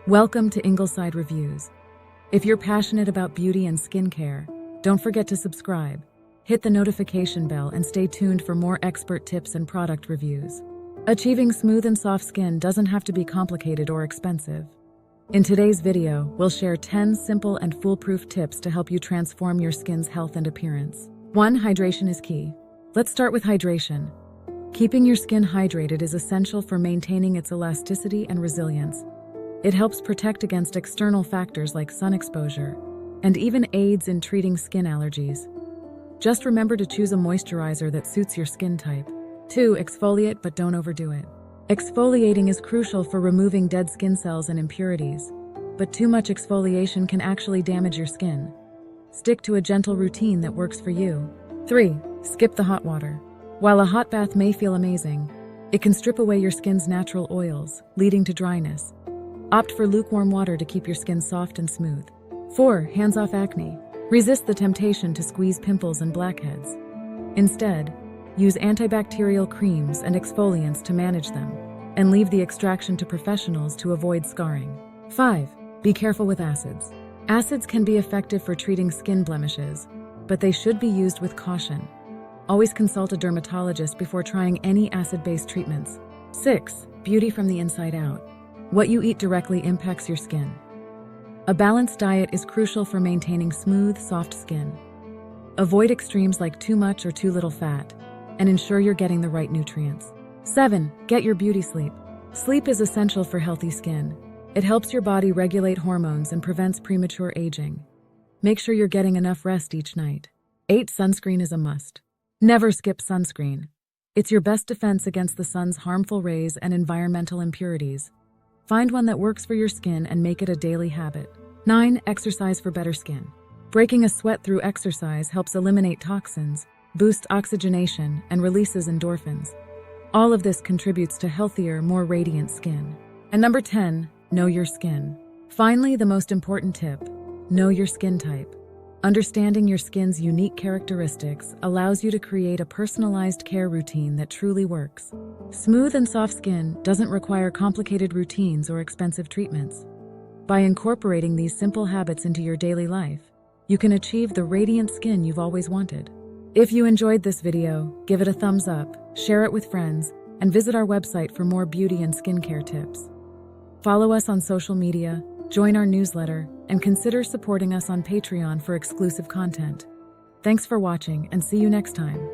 Welcome to Ingleside Reviews. If you're passionate about beauty and skincare, don't forget to subscribe, hit the notification bell, and stay tuned for more expert tips and product reviews. Achieving smooth and soft skin doesn't have to be complicated or expensive. In today's video, we'll share 10 simple and foolproof tips to help you transform your skin's health and appearance. 1. Hydration is key. Let's start with hydration. Keeping your skin hydrated is essential for maintaining its elasticity and resilience. It helps protect against external factors like sun exposure, and even aids in treating skin allergies. Just remember to choose a moisturizer that suits your skin type. 2. Exfoliate, but don't overdo it. Exfoliating is crucial for removing dead skin cells and impurities, but too much exfoliation can actually damage your skin. Stick to a gentle routine that works for you. 3. Skip the hot water. While a hot bath may feel amazing, it can strip away your skin's natural oils, leading to dryness. Opt for lukewarm water to keep your skin soft and smooth. 4. Hands off acne. Resist the temptation to squeeze pimples and blackheads. Instead, use antibacterial creams and exfoliants to manage them, and leave the extraction to professionals to avoid scarring. 5. Be careful with acids. Acids can be effective for treating skin blemishes, but they should be used with caution. Always consult a dermatologist before trying any acid-based treatments. 6. Beauty from the inside out. What you eat directly impacts your skin. A balanced diet is crucial for maintaining smooth, soft skin. Avoid extremes like too much or too little fat, and ensure you're getting the right nutrients. 7. Get your beauty sleep. Sleep is essential for healthy skin. It helps your body regulate hormones and prevents premature aging. Make sure you're getting enough rest each night. 8. Sunscreen is a must. Never skip sunscreen. It's your best defense against the sun's harmful rays and environmental impurities. Find one that works for your skin and make it a daily habit. 9. Exercise for better skin. Breaking a sweat through exercise helps eliminate toxins, boosts oxygenation, and releases endorphins. All of this contributes to healthier, more radiant skin. And number 10, know your skin. Finally, the most important tip, know your skin type. Understanding your skin's unique characteristics allows you to create a personalized care routine that truly works. Smooth and soft skin doesn't require complicated routines or expensive treatments. By incorporating these simple habits into your daily life, you can achieve the radiant skin you've always wanted. If you enjoyed this video, give it a thumbs up, share it with friends, and visit our website for more beauty and skincare tips. Follow us on social media, join our newsletter, and consider supporting us on Patreon for exclusive content. Thanks for watching, and see you next time.